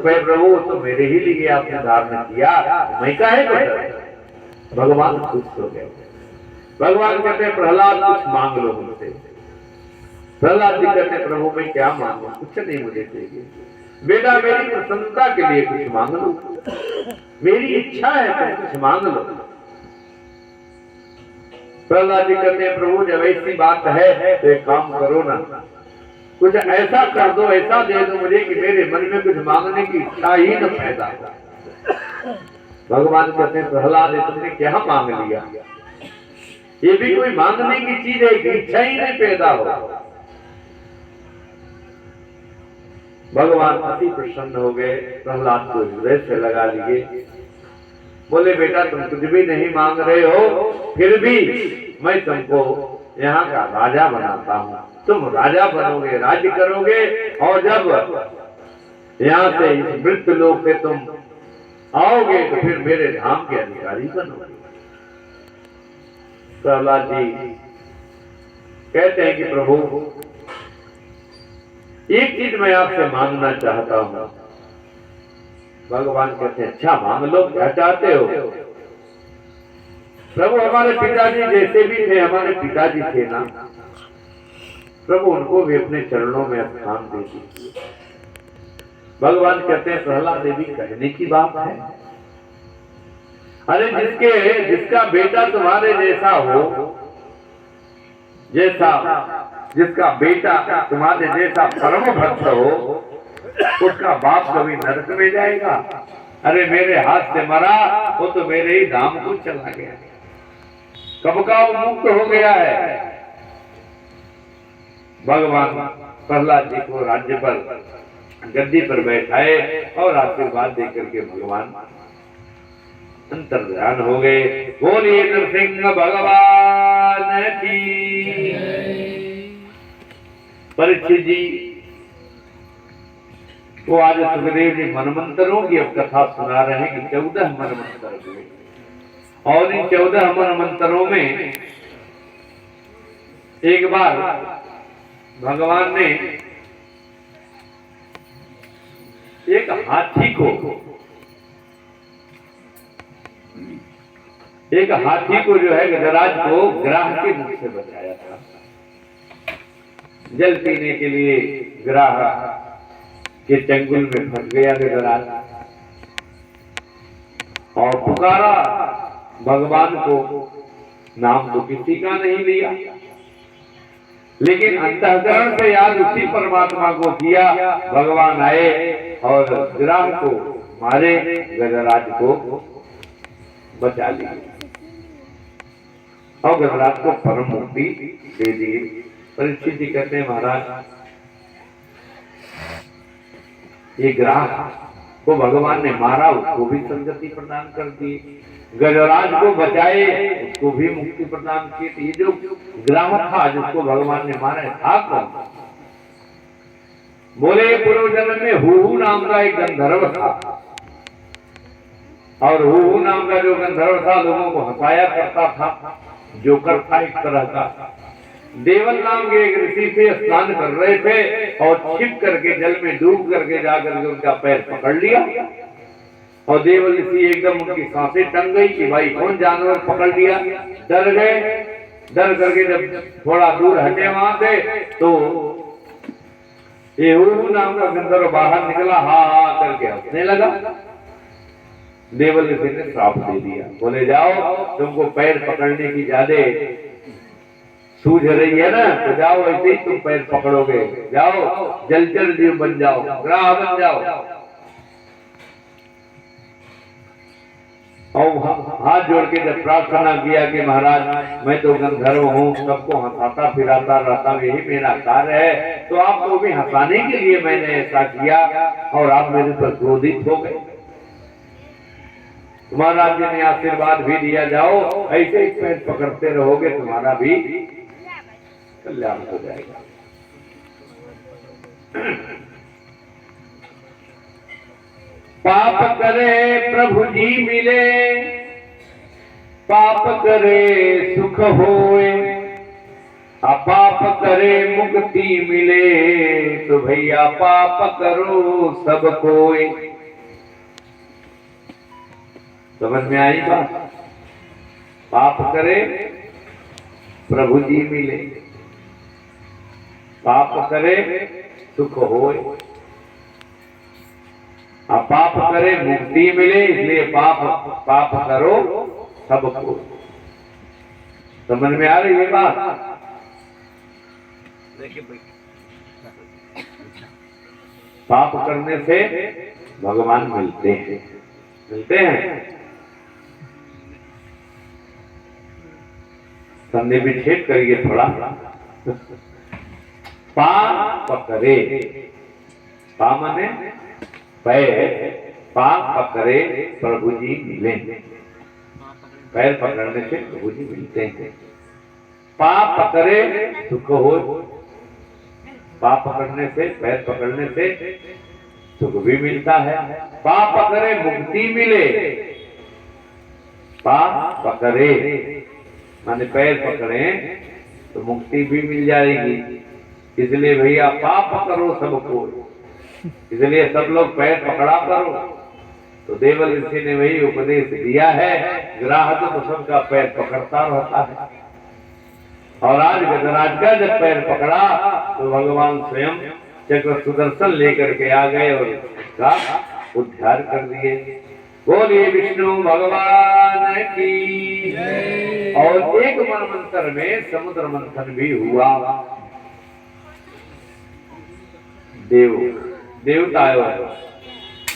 सुख है प्रभु तो मेरे ही लिए आपने धारण किया, मैं काहे को डर। भगवान खुश हो गए। भगवान कहते प्रहलाद कुछ मांग लो मुझसे। प्रहलाद जी कहते प्रभु मैं क्या मांगू, कुछ नहीं मुझे चाहिए, बेटा मेरी प्रसन्नता के लिए कुछ मांग लो, मेरी इच्छा है तुम कुछ मांग लो। प्रहलाद जी कहते हैं प्रभु जब ऐसी बात है तो एक काम करो ना, कुछ ऐसा कर दो, ऐसा दे दो मुझे कि मेरे मन में कुछ मांगने की इच्छा ही न पैदा हो। भगवान कहते हैं प्रहलाद तुमने क्या मांग लिया, ये भी कोई मांगने की चीज है कि इच्छा ही नहीं पैदा हो। भगवान अति प्रसन्न हो गए, प्रहलाद को हृदय से लगा लिए। बोले बेटा तुम कुछ भी नहीं मांग रहे हो, फिर भी मैं तुमको यहाँ का राजा बनाता हूँ, तुम राजा बनोगे, राज्य करोगे, और जब यहाँ से इस मृत्यु लोक से तुम आओगे तो फिर मेरे धाम के अधिकारी बनोगे। प्रहलाद जी कहते हैं कि प्रभु एक चीज मैं आपसे मांगना चाहता हूँ। भगवान कहते हैं अच्छा मांग लो, क्या चाहते हो। प्रभु हमारे पिताजी जैसे भी थे, हमारे पिताजी थे ना प्रभु, उनको भी अपने चरणों में स्थान दे दीजिए। भगवान कहते हैं प्रहलाद देवी कहने की बात है, अरे जिसका बेटा तुम्हारे जैसा हो, जिसका बेटा तुम्हारे जैसा परम भक्त हो, उसका बाप कभी नरक में जाएगा। अरे मेरे हाथ से मरा वो तो मेरे ही धाम को चला गया, कब का वो मुक्त हो गया है। भगवान प्रहलाद जी को राज्य पर गद्दी पर बैठाए और आशीर्वाद देकर के भगवान अंतर्ध्यान हो गए। बोलिए नरसिंह भगवान की। परीक्षित जी वो आज सुखदेव जी मनमंत्रों की अब कथा सुना रहे हैं कि 14 मनमंत्र हुए, और इन 14 मनमंत्रों में एक बार भगवान ने एक हाथी को जो है गजराज को ग्राह के मुख से बचाया था। जल पीने के लिए ग्राह के चंगुल में फंस गया गजराज और पुकारा भगवान को, नाम तो किसी का नहीं लिया, लेकिन अंतःकरण से याद उसी परमात्मा को किया। भगवान आए और ग्राह को मारे, गजराज को बचा लिया और गजराज को परम मुक्ति दे दी। परीक्षित जी कहते हैं महाराज ये ग्राह को भगवान ने मारा, उसको भी सदगति प्रदान कर दी, गजराज को बचाए उसको भी मुक्ति प्रदान की। ये जो ग्राह था जिसको भगवान ने मारा था कौन। बोले पूर्व जन्म में हूहू नाम का एक गंधर्व था, और हूहू नाम का जो गंधर्व था लोगों को हंसाया करता था, जोकर था एक तरह का। देवल नाम के एक ऋषि से स्नान कर रहे थे और छिप करके जल में डूब करके जाकर के उनका पैर पकड़ लिया, और देवल ऋषि एकदम उनकी सांसें टंग गई कि भाई कौन जानवर पकड़ लिया। डर गए, डर करके जब थोड़ा दूर हटे वहां से तो ये हूहू नाम का गंधर्व बाहर निकला, हा करके हंसने लगा। देवल ऋषि ने श्राप दे दिया, बोले जाओ तुमको पैर पकड़ने की ज्यादा सूझ रही है ना, तो जाओ ऐसे ही तुम पैर पकड़ोगे, जाओ जलचर जीव बन जाओ, ग्राह बन जाओ। और हाथ जोड़ के जब प्रार्थना किया कि महाराज मैं तो गंधर्व हूँ, सबको हंसाता फिराता रहता, यही मेरा कार्य है, तो आपको भी हंसाने के लिए मैंने ऐसा किया और आप मेरे पर क्रोधित हो गए। महाराज जी ने आशीर्वाद भी दिया, जाओ ऐसे ही पैर पकड़ते रहोगे तुम्हारा भी कल्याण हो जाएगा। पाप करे प्रभु जी मिले, पाप करे सुख होए, अपाप करे मुक्ति मिले, तो भैया पाप करो सब कोई। समझ में आई बात? पाप करे प्रभु जी मिले, पाप करे सुख होए, पाप करे मुक्ति मिले, इसलिए पाप करो सबको। समझ में आ रही है बात? पाप करने से भगवान मिलते हैं, मिलते हैं। संधि विच्छेद करिए थोड़ा। पाप करे, पा माने पैर, पाप पकड़े प्रभु जी मिले, पैर पकड़ने से प्रभु जी मिलते हैं। पाप पकड़े सुख हो, पाप पकड़ने से, पैर पकड़ने से सुख भी मिलता है। पाप पकड़े मुक्ति मिले, पाप पकड़े माने पैर पकड़े तो मुक्ति भी मिल जाएगी। इसलिए भैया पाप करो सबको, इसलिए सब लोग पैर पकड़ा करो। तो देवल ऋषि ने वही उपदेश दिया है, ग्राहक तो सबका पैर पकड़ता रहता है। और आज गजराज का जब पैर पकड़ा तो भगवान स्वयं चक्र सुदर्शन लेकर के आ गए और उसका उद्धार कर दिए। बोलिए विष्णु भगवान की। और एक मनमंत्र में समुद्र मंथन भी हुआ। देवता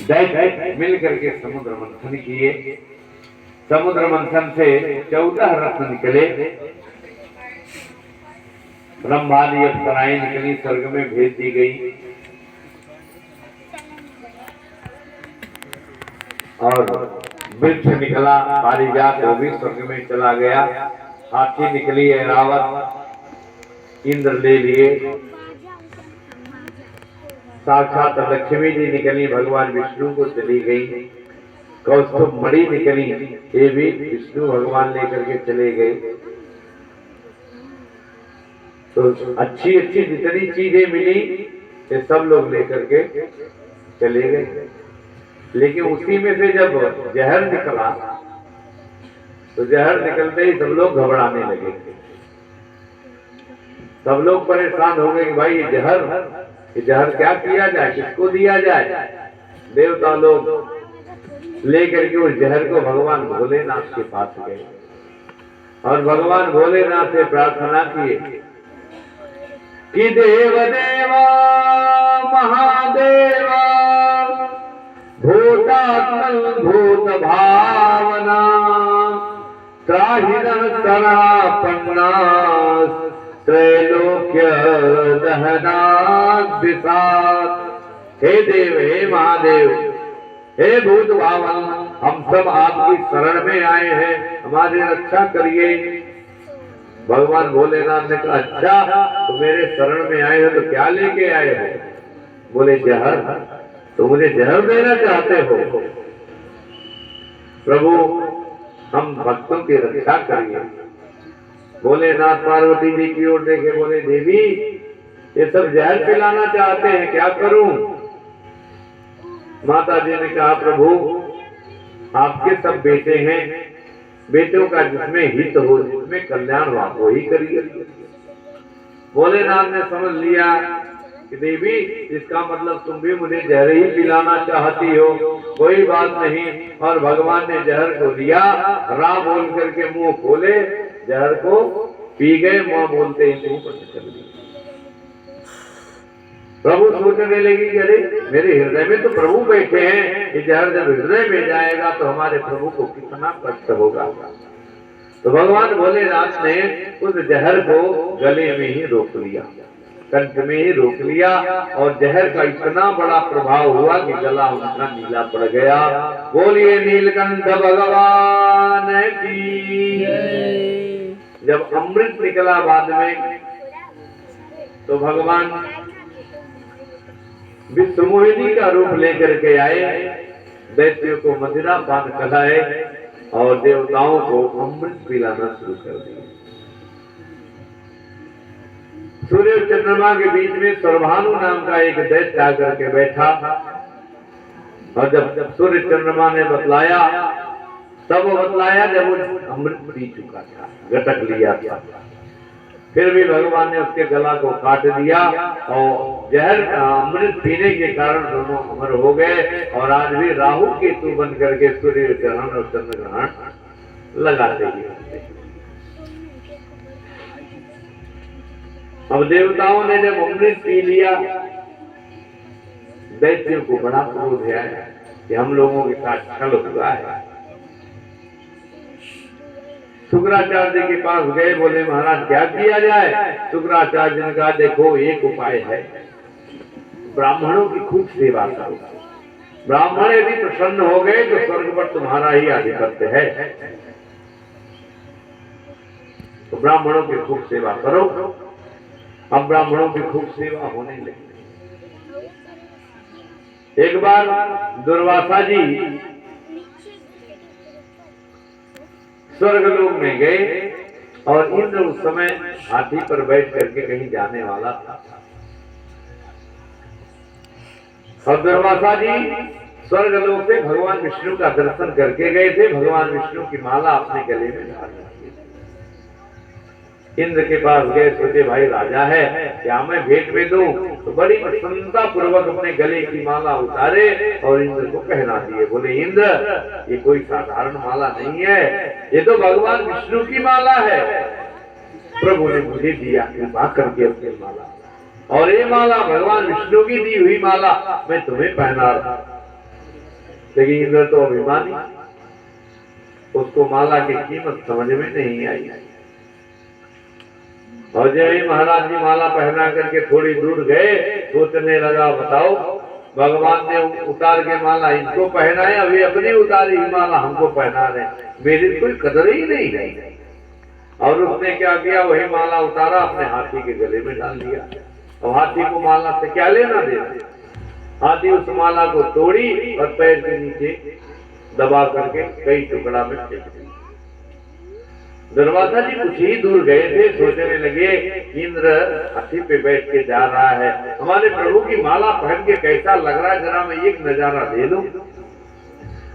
दैत्य मिल करके समुद्र मंथन किए। समुद्र मंथन से 14 रत्न निकले। ब्रह्मादि अप्सराएं निकली, स्वर्ग में भेज दी गई। और वृक्ष निकला पारिजात, वो भी स्वर्ग में चला गया। हाथी निकली ऐरावत, इंद्र ले लिए। साक्षात लक्ष्मी जी निकली, भगवान विष्णु को चली गई। कौस्तुभ मणि निकली, ये भी विष्णु भगवान लेकर के चले गए। तो अच्छी अच्छी जितनी चीजें मिली ये सब लोग लेकर के चले गए। लेकिन उसी में से जब जहर निकला तो जहर निकलते ही सब लोग घबराने लगे। सब लोग परेशान हो गए कि भाई ये जहर क्या किया जाए, किसको दिया जाए। देवता लोग लेकर के उस जहर को भगवान भोलेनाथ के पास गए और भगवान भोलेनाथ से प्रार्थना किए कि देव देवा महादेवा भूतात्मन भूत भावना त्राहिणः सनापन्ना त्रैलोक्य दहनात् विसात्। हे देव, हे महादेव, हे भूत भावन, हम सब आपकी शरण में आए हैं, हमारी रक्षा करिए। भगवान भोलेनाथ ने कहा अच्छा, तो मेरे शरण में आए हो तो क्या लेके आए हो? बोले जहर। तो मुझे जहर देना चाहते हो? प्रभु हम भक्तों की रक्षा करिए। भोलेनाथ पार्वती जी की ओर देखे, बोले देवी ये सब जहर पिलाना चाहते हैं, क्या करूं? माता जी ने कहा प्रभु आपके सब बेटे हैं, बेटों का जिसमें हित हो, जिसमें कल्याण हो, वो ही करिए। भोलेनाथ ने समझ लिया कि देवी इसका मतलब तुम भी मुझे जहर ही पिलाना चाहती हो, कोई बात नहीं। और भगवान ने जहर को दिया, रा बोल करके मुंह खोले, जहर को पी गए। मुंह बोलते ही मुंह पर चल गई। प्रभु सोचने लगी कि अरे मेरे हृदय में तो प्रभु बैठे हैं, ये जहर जब हृदय में जाएगा तो हमारे प्रभु को कितना कष्ट होगा। तो भगवान भोलेनाथ ने उस जहर को गले में ही रोक लिया, कंठ में ही रोक लिया। और जहर का इतना बड़ा प्रभाव हुआ कि गला उनका नीला पड़ गया। बोलिए नीलकंठ भगवान की। जब अमृत निकला बाद में तो भगवान विश्वमोहिनी का रूप लेकर के आए, दैत्यों को मदिरा पान कराए और देवताओं को अमृत पिलाना शुरू कर दिया। सूर्य और चंद्रमा के बीच में सर्वभानु नाम का एक दैत्य आकर के बैठा। और जब सूर्य चंद्रमा ने बतलाया तब वो बतलाया जब वो अमृत पी चुका था, गटक लिया था, फिर भी भगवान ने उसके गला को काट दिया और जहर अमृत पीने के कारण दोनों अमर हो गए। और आज भी राहु केतु बन करके सूर्य ग्रहण और चंद्र ग्रहण लगाते ही। अब देवताओं ने जब अमृत पी लिया, दैत्यों को बड़ा क्रोध है कि हम लोगों के साथ छल हुआ है। शुक्राचार्य के पास गए, बोले महाराज क्या किया जाए। शुक्राचार्य ने कहा देखो एक उपाय है, ब्राह्मणों की खूब सेवा करो। ब्राह्मण यदि प्रसन्न हो गए तो स्वर्ग पर तुम्हारा ही आधिपत्य है, तो ब्राह्मणों की खूब सेवा करो। अब ब्राह्मणों की खूब सेवा होने लगी। एक बार दुर्वासा जी स्वर्गलोक में गए और इंद्र उस समय हाथी पर बैठ करके कहीं जाने वाला था। और दुर्वासा जी स्वर्गलोक से भगवान विष्णु का दर्शन करके गए थे। भगवान विष्णु की माला अपने गले में डाल दी। इंद्र के पास गए, सोचे भाई राजा है, क्या मैं भेंट में दूं? तो बड़ी प्रसन्नता पूर्वक अपने गले की माला उतारे और इंद्र को पहना दिए। बोले इंद्र ये कोई साधारण माला नहीं है, ये तो भगवान विष्णु की माला है। प्रभु ने मुझे दिया कृपा करके अपनी माला, और ये माला भगवान विष्णु की दी हुई माला मैं तुम्हें पहना रहा। लेकिन इंद्र तो अभिमानी, उसको माला की कीमत समझ में नहीं आई। और जब ही महाराज जी माला पहना करके थोड़ी दूर गए, सोचने लगा बताओ भगवान ने उतार के माला इनको पहना है, अभी अपनी उतारी माला हमको पहना रहे, मेरी कोई कदर ही नहीं है। और उसने क्या किया, वही माला उतारा अपने हाथी के गले में डाल दिया। और हाथी को माला से क्या लेना देना। हाथी उस माला को तोड़ी और पैर के नीचे दबा करके कई टुकड़ा में फेंक दिया। दुर्वासा जी कुछ ही दूर गए थे, सोचने लगे इंद्र हाथी पे बैठ के जा रहा है, हमारे प्रभु की माला पहन के कैसा लग रहा है, जरा मैं एक नजारा ले लूं।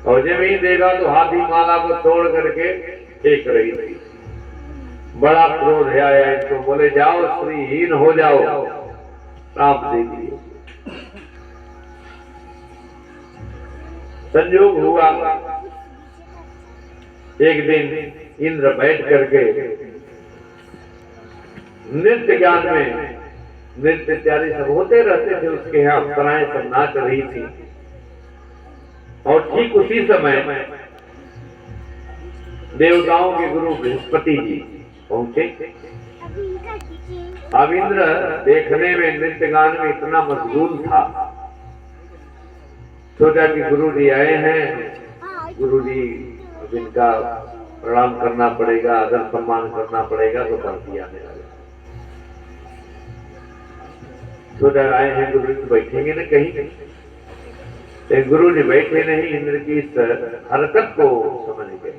और जब ही देखा तो हाथी माला को तोड़ करके फेंक रही थी। बड़ा क्रोध आया इनको, बोले जाओ श्रीहीन हो जाओ, श्राप दे दिए। संयोग हुआ एक दिन इंद्र बैठ करके नृत्य ज्ञान में, नृत्य इत्यादि सब होते रहते थे उसके यहाँ, अप्सराएं सब नाच रही थी। और ठीक उसी समय देवताओं के गुरु बृहस्पति जी पहुंचे। अब इंद्र देखने में, नृत्य गान में इतना मशगूल था, सोचा कि गुरु जी आए हैं, गुरु जी इनका प्रणाम करना पड़ेगा, अगर सम्मान करना पड़ेगा तो बढ़ती आने लगा। सोचा आए हैं गुरु जी बैठेंगे न कहीं, गुरु जी बैठे नहीं, इंद्र की इस हरकत को समझ गए।